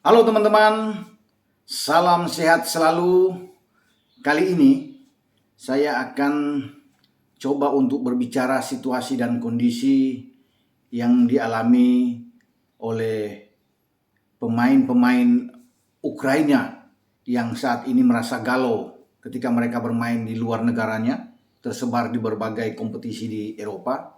Halo teman-teman, salam sehat selalu. Kali ini saya akan coba untuk berbicara situasi dan kondisi yang dialami oleh pemain-pemain Ukraina yang saat ini merasa galau ketika mereka bermain di luar negaranya, tersebar di berbagai kompetisi di Eropa.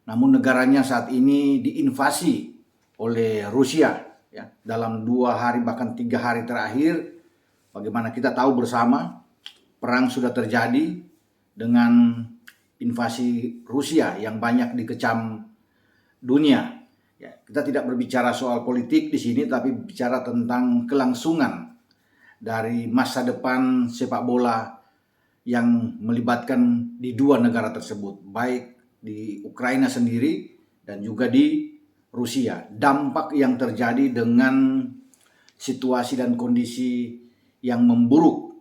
Namun negaranya saat ini diinvasi oleh Rusia ya, dalam 2 hari bahkan 3 hari terakhir. Bagaimana kita tahu bersama, perang sudah terjadi dengan invasi Rusia yang banyak dikecam dunia. Ya, kita tidak berbicara soal politik di sini, tapi bicara tentang kelangsungan dari masa depan sepak bola yang melibatkan di dua negara tersebut, baik di Ukraina sendiri dan juga di Rusia. Dampak yang terjadi dengan situasi dan kondisi yang memburuk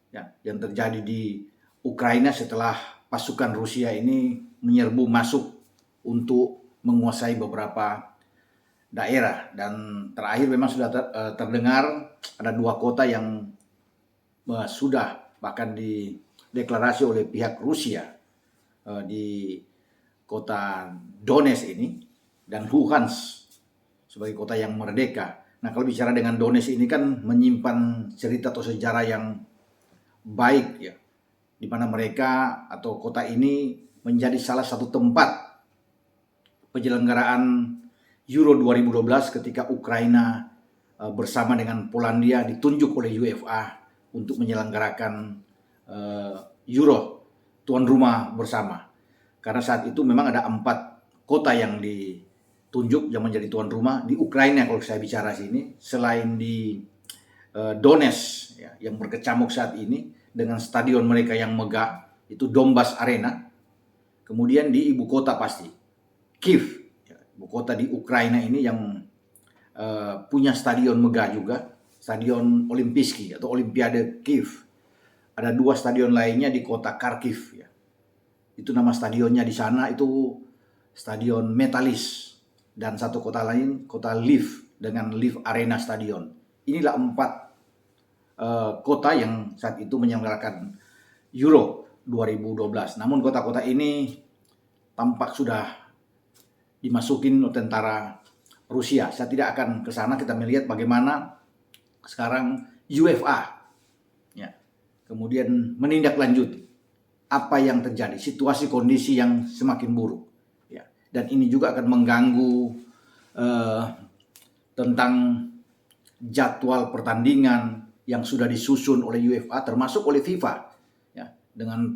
ya, yang terjadi di Ukraina setelah pasukan Rusia ini menyerbu masuk untuk menguasai beberapa daerah. Dan terakhir memang sudah terdengar ada 2 kota yang sudah bahkan dideklarasi oleh pihak Rusia, di kota Donetsk ini dan Luhansk sebagai kota yang merdeka. Nah, kalau bicara dengan Donetsk ini kan menyimpan cerita atau sejarah yang baik ya, di mana mereka atau kota ini menjadi salah satu tempat penyelenggaraan Euro 2012 ketika Ukraina bersama dengan Polandia ditunjuk oleh UEFA untuk menyelenggarakan Euro tuan rumah bersama. Karena saat itu memang ada 4 kota yang ditunjuk yang menjadi tuan rumah di Ukraina kalau saya bicara sini, selain di Donetsk ya, yang berkecamuk saat ini dengan stadion mereka yang megah itu Donbas Arena. Kemudian di ibu kota pasti Kiev, ya, ibu kota di Ukraina ini yang punya stadion megah juga, Stadion Olimpiski atau Olimpiade Kiev. Ada 2 stadion lainnya di kota Kharkiv ya. Itu nama stadionnya di sana itu Stadion Metalis, dan satu kota lain kota Lviv dengan Lviv Arena Stadion. Inilah 4 kota yang saat itu menyelenggarakan Euro 2012. Namun kota-kota ini tampak sudah dimasukin tentara Rusia. Saya tidak akan ke sana, kita melihat bagaimana sekarang UEFA ya, kemudian menindaklanjuti apa yang terjadi, situasi kondisi yang semakin buruk ya. Dan ini juga akan mengganggu tentang jadwal pertandingan yang sudah disusun oleh UEFA termasuk oleh FIFA ya, dengan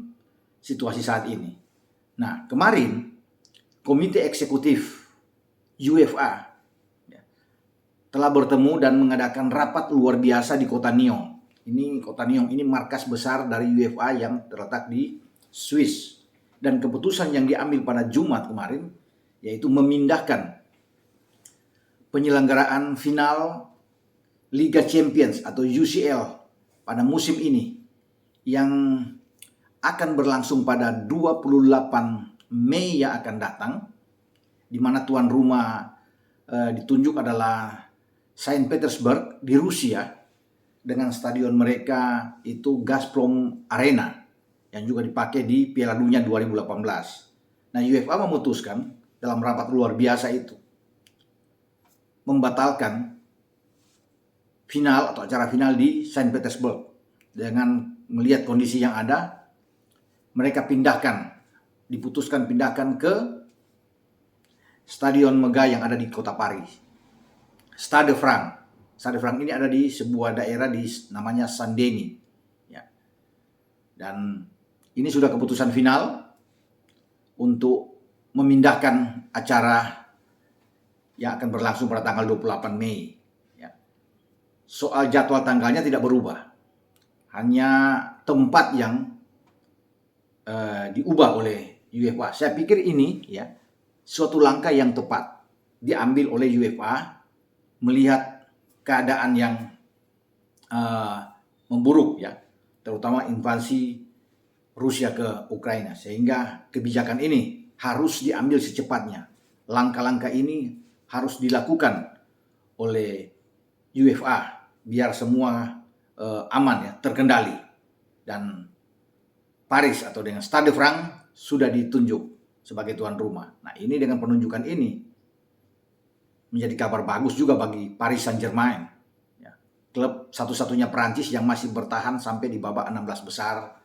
situasi saat ini. Nah, kemarin Komite Eksekutif UEFA ya, telah bertemu dan mengadakan rapat luar biasa di kota Nyon. Kota Nyon ini markas besar dari UEFA yang terletak di Swiss. Dan keputusan yang diambil pada Jumat kemarin yaitu memindahkan penyelenggaraan final Liga Champions atau UCL pada musim ini yang akan berlangsung pada 28 Mei yang akan datang, di mana tuan rumah ditunjuk adalah Saint Petersburg di Rusia dengan stadion mereka itu Gazprom Arena yang juga dipakai di Piala Dunia 2018. Nah, UEFA memutuskan dalam rapat luar biasa itu membatalkan final atau acara final di Saint Petersburg. Dengan melihat kondisi yang ada, mereka diputuskan pindahkan ke stadion megah yang ada di kota Paris, Stade de France. Stade de France ini ada di sebuah daerah di namanya Saint-Denis ya. Dan ini sudah keputusan final untuk memindahkan acara yang akan berlangsung pada tanggal 28 Mei. Soal jadwal tanggalnya tidak berubah, hanya tempat yang diubah oleh UEFA. Saya pikir ini ya suatu langkah yang tepat diambil oleh UEFA melihat keadaan yang memburuk ya, terutama invasi Rusia ke Ukraina, sehingga kebijakan ini harus diambil secepatnya. Langkah-langkah ini harus dilakukan oleh UEFA biar semua aman ya, terkendali. Dan Paris atau dengan Stade de France sudah ditunjuk sebagai tuan rumah. Nah, ini dengan penunjukan ini menjadi kabar bagus juga bagi Paris Saint-Germain. Ya, klub satu-satunya Prancis yang masih bertahan sampai di babak 16 besar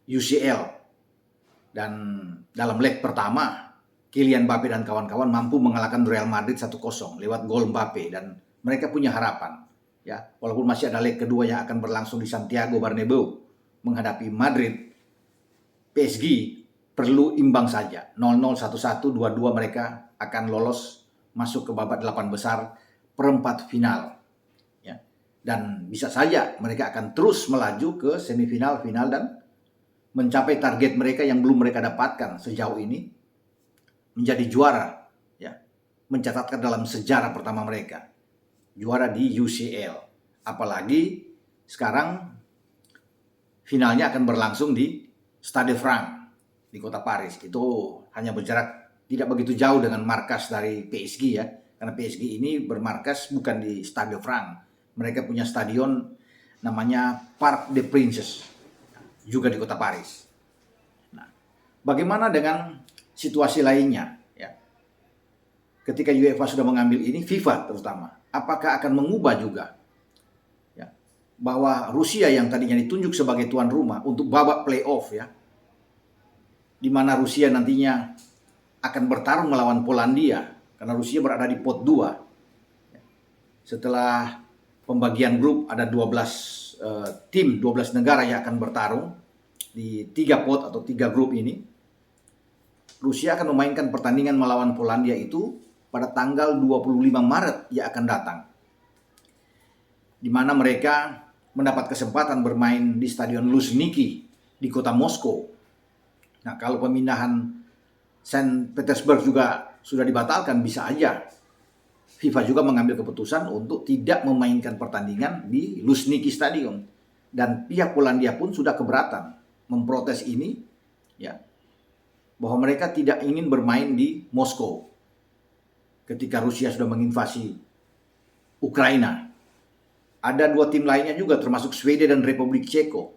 UCL. Dan dalam leg pertama, Kylian Mbappe dan kawan-kawan mampu mengalahkan Real Madrid 1-0 lewat gol Mbappe, dan mereka punya harapan. Ya, walaupun masih ada leg kedua yang akan berlangsung di Santiago Bernabeu menghadapi Madrid, PSG perlu imbang saja, 0-0, 1-1, 2-2 mereka akan lolos masuk ke babak 8 besar perempat final. Ya. Dan bisa saja mereka akan terus melaju ke semifinal, final, dan mencapai target mereka yang belum mereka dapatkan sejauh ini, menjadi juara, ya, mencatatkan dalam sejarah pertama mereka juara di UCL. Apalagi sekarang finalnya akan berlangsung di Stade de France di kota Paris. Itu hanya berjarak tidak begitu jauh dengan markas dari PSG ya. Karena PSG ini bermarkas bukan di Stade de France. Mereka punya stadion namanya Parc des Princes, juga di kota Paris. Nah, bagaimana dengan situasi lainnya? Ya. Ketika UEFA sudah mengambil ini, FIFA terutama, apakah akan mengubah juga? Ya. Bahwa Rusia yang tadinya ditunjuk sebagai tuan rumah untuk babak playoff ya, di mana Rusia nantinya akan bertarung melawan Polandia, karena Rusia berada di pot 2. Setelah pembagian grup ada 12 tim, 12 negara yang akan bertarung di 3 pot atau 3 grup ini. Rusia akan memainkan pertandingan melawan Polandia itu pada tanggal 25 Maret yang akan datang, di mana mereka mendapat kesempatan bermain di Stadion Luzhniki di kota Moskow. Nah, kalau pemindahan Saint Petersburg juga sudah dibatalkan, bisa aja FIFA juga mengambil keputusan untuk tidak memainkan pertandingan di Luzhniki Stadium. Dan pihak Polandia pun sudah keberatan memprotes ini, ya, bahwa mereka tidak ingin bermain di Moskow ketika Rusia sudah menginvasi Ukraina. Ada 2 tim lainnya juga termasuk Swedia dan Republik Ceko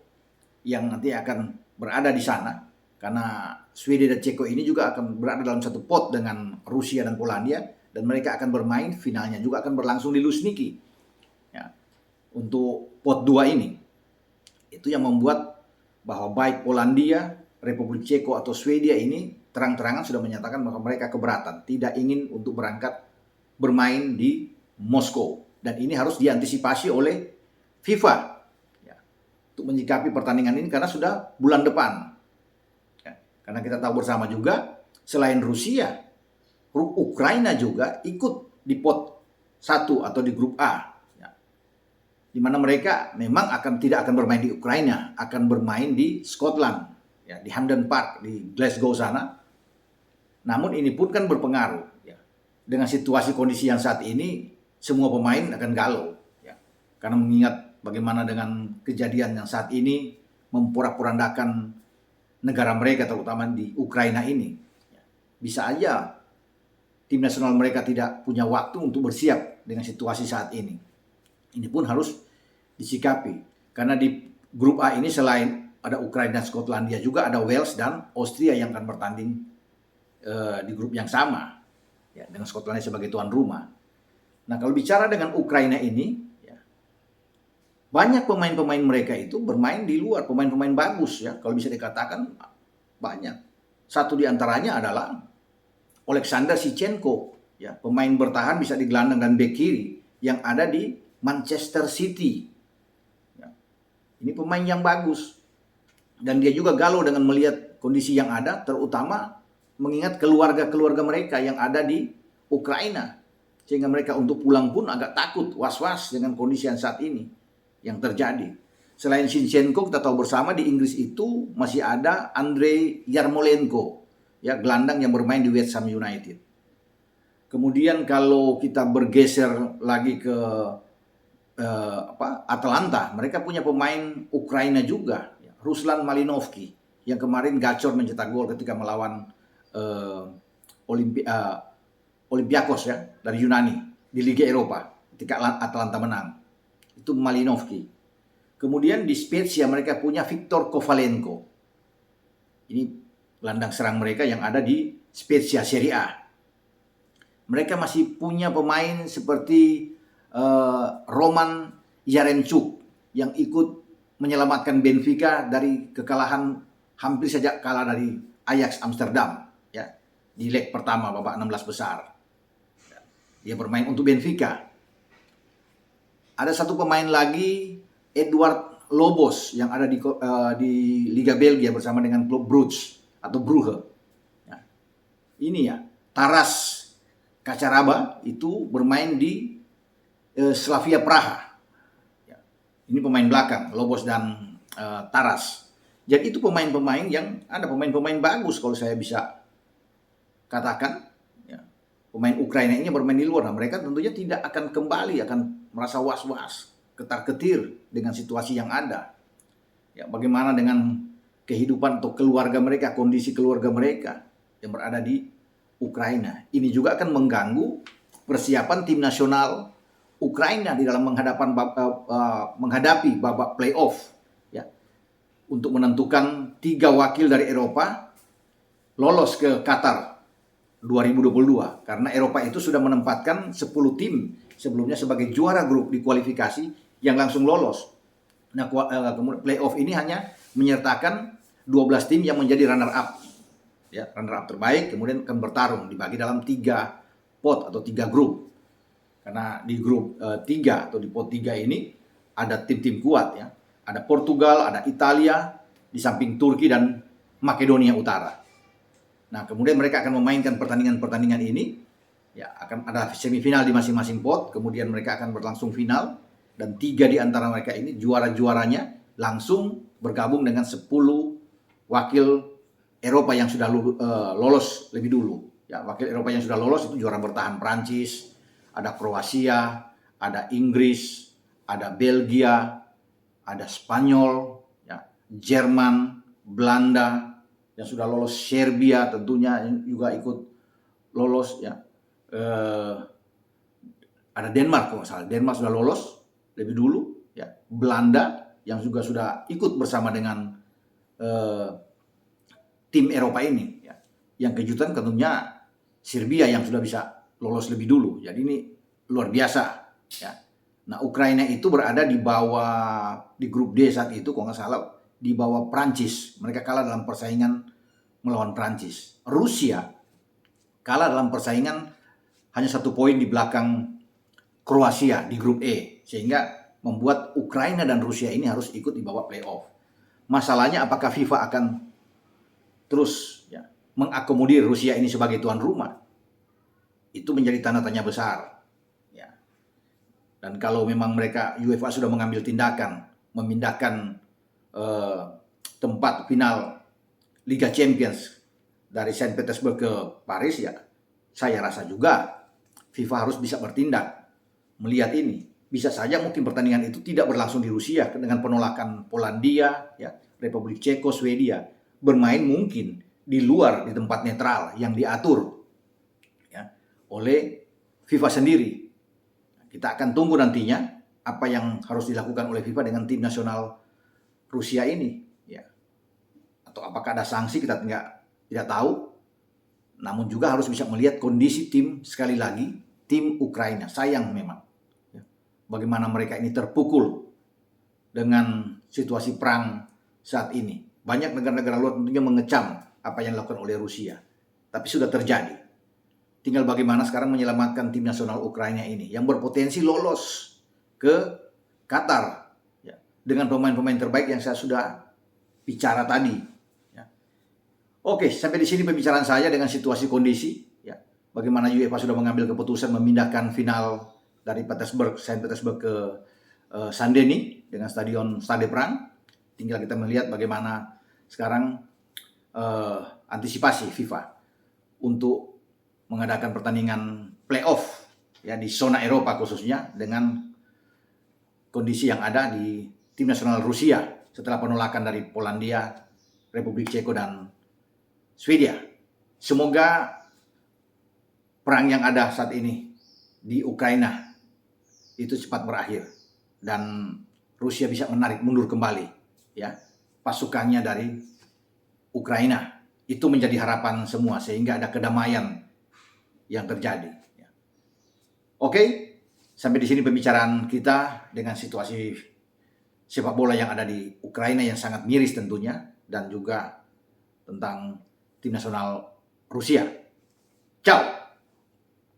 yang nanti akan berada di sana, karena Swedia dan Ceko ini juga akan berada dalam satu pot dengan Rusia dan Polandia, dan mereka akan bermain finalnya juga akan berlangsung di Luzhniki ya, untuk pot 2 ini. Itu yang membuat bahwa baik Polandia, Republik Ceko atau Swedia ini terang-terangan sudah menyatakan bahwa mereka keberatan, tidak ingin untuk berangkat bermain di Moskow. Dan ini harus diantisipasi oleh FIFA ya, untuk menyikapi pertandingan ini, karena sudah bulan depan ya. Karena kita tahu bersama juga, selain Rusia, Ukraina juga ikut di pot 1 atau di grup A ya, di mana mereka memang tidak akan bermain di Ukraina, akan bermain di Scotland ya, di Hampden Park di Glasgow sana. Namun ini pun kan berpengaruh ya. Dengan situasi kondisi yang saat ini, semua pemain akan galau ya. Karena mengingat bagaimana dengan kejadian yang saat ini memporak-porandakan negara mereka, terutama di Ukraina ini. Bisa aja tim nasional mereka tidak punya waktu untuk bersiap dengan situasi saat ini. Ini pun harus disikapi. Karena di grup A ini selain ada Ukraina dan Skotlandia, juga ada Wales dan Austria yang akan bertanding di grup yang sama ya, dengan Skotlandia sebagai tuan rumah. Nah, kalau bicara dengan Ukraina ini ya, banyak pemain-pemain mereka itu bermain di luar, pemain-pemain bagus ya, kalau bisa dikatakan banyak. Satu di antaranya adalah Oleksandr Zinchenko ya, pemain bertahan bisa di gelandang dan bek kiri yang ada di Manchester City ya. Ini pemain yang bagus, dan dia juga galau dengan melihat kondisi yang ada, terutama mengingat keluarga-keluarga mereka yang ada di Ukraina, sehingga mereka untuk pulang pun agak takut, was-was dengan kondisi yang saat ini yang terjadi. Selain Zinchenko, kita tahu bersama di Inggris itu masih ada Andrei Yarmolenko ya, gelandang yang bermain di West Ham United. Kemudian kalau kita bergeser lagi ke Atalanta, mereka punya pemain Ukraina juga ya, Ruslan Malinovsky yang kemarin gacor mencetak gol ketika melawan Olympiakos ya, dari Yunani di Liga Eropa ketika Atalanta menang. Itu Malinovskyi. Kemudian di Spezia mereka punya Viktor Kovalenko. Ini gelandang serang mereka yang ada di Spezia Serie A. Mereka masih punya pemain seperti Roman Yaremchuk yang ikut menyelamatkan Benfica dari kekalahan, hampir saja kalah dari Ajax Amsterdam ya di leg pertama babak 16 besar. Dia bermain untuk Benfica. Ada satu pemain lagi, Edward Lobos, yang ada di Liga Belgia bersama dengan klub Brugge atau Brugge. Ya. Ini ya, Taras Kacaraba itu bermain di Slavia Praha. Ya. Ini pemain belakang, Lobos dan Taras. Jadi itu pemain-pemain yang ada pemain-pemain bagus kalau saya bisa katakan. Ya. Pemain Ukraina ini bermain di luar. Nah, mereka tentunya tidak akan kembali, akan merasa was-was, ketar-ketir dengan situasi yang ada. Ya, bagaimana dengan kehidupan atau keluarga mereka, kondisi keluarga mereka yang berada di Ukraina. Ini juga akan mengganggu persiapan tim nasional Ukraina di dalam menghadapi babak playoff. Ya, untuk menentukan 3 wakil dari Eropa lolos ke Qatar 2022. Karena Eropa itu sudah menempatkan 10 tim sebelumnya sebagai juara grup di kualifikasi yang langsung lolos. Nah, playoff ini hanya menyertakan 12 tim yang menjadi runner up. Ya, runner up terbaik kemudian akan bertarung dibagi dalam 3 pot atau 3 grup. Karena di grup 3 atau di pot 3 ini ada tim-tim kuat ya. Ada Portugal, ada Italia, di samping Turki dan Makedonia Utara. Nah, kemudian mereka akan memainkan pertandingan-pertandingan ini. Ya, akan ada semifinal di masing-masing pot, kemudian mereka akan berlangsung final, dan 3 di antara mereka ini juara-juaranya langsung bergabung dengan 10 wakil Eropa yang sudah lolos lebih dulu. Ya, wakil Eropa yang sudah lolos itu juara bertahan Prancis, ada Kroasia, ada Inggris, ada Belgia, ada Spanyol, ya, Jerman, Belanda, yang sudah lolos, Serbia tentunya juga ikut lolos ya. Ada Denmark kalau nggak salah. Denmark sudah lolos lebih dulu ya. Belanda yang juga sudah ikut bersama dengan tim Eropa ini ya. Yang kejutan tentunya Serbia yang sudah bisa lolos lebih dulu. Jadi ini luar biasa ya. Nah, Ukraina itu berada di bawah, di grup D saat itu kalau nggak salah, di bawah Prancis. Mereka kalah dalam persaingan melawan Prancis. Rusia kalah dalam persaingan hanya 1 poin di belakang Kroasia di grup E, sehingga membuat Ukraina dan Rusia ini harus ikut di babak playoff. Masalahnya apakah FIFA akan terus ya, mengakomodir Rusia ini sebagai tuan rumah? Itu menjadi tanda tanya besar. Ya. Dan kalau memang mereka UEFA sudah mengambil tindakan memindahkan tempat final Liga Champions dari Saint Petersburg ke Paris, ya saya rasa juga FIFA harus bisa bertindak melihat ini. Bisa saja mungkin pertandingan itu tidak berlangsung di Rusia dengan penolakan Polandia, ya, Republik Ceko, Swedia. Bermain mungkin di luar, di tempat netral yang diatur ya, oleh FIFA sendiri. Kita akan tunggu nantinya apa yang harus dilakukan oleh FIFA dengan tim nasional Rusia ini. Ya. Atau apakah ada sanksi, kita tidak tahu. Namun juga harus bisa melihat kondisi tim, sekali lagi, tim Ukraina. Sayang memang. Ya. Bagaimana mereka ini terpukul dengan situasi perang saat ini. Banyak negara-negara luar tentunya mengecam apa yang dilakukan oleh Rusia. Tapi sudah terjadi. Tinggal bagaimana sekarang menyelamatkan tim nasional Ukraina ini yang berpotensi lolos ke Qatar ya, dengan pemain-pemain terbaik yang saya sudah bicara tadi. Ya. Oke, sampai di sini pembicaraan saya dengan situasi kondisi. Ya. Bagaimana UEFA sudah mengambil keputusan memindahkan final dari Saint Petersburg ke Saint-Denis dengan stadion Stade Perang. Tinggal kita melihat bagaimana sekarang antisipasi FIFA untuk mengadakan pertandingan playoff ya di zona Eropa khususnya dengan kondisi yang ada di tim nasional Rusia setelah penolakan dari Polandia, Republik Ceko dan Swedia. Semoga perang yang ada saat ini di Ukraina itu cepat berakhir dan Rusia bisa menarik mundur kembali ya pasukannya dari Ukraina. Itu menjadi harapan semua sehingga ada kedamaian yang terjadi. Oke, sampai di sini pembicaraan kita dengan situasi sepak bola yang ada di Ukraina yang sangat miris tentunya, dan juga tentang tim nasional Rusia. Ciao.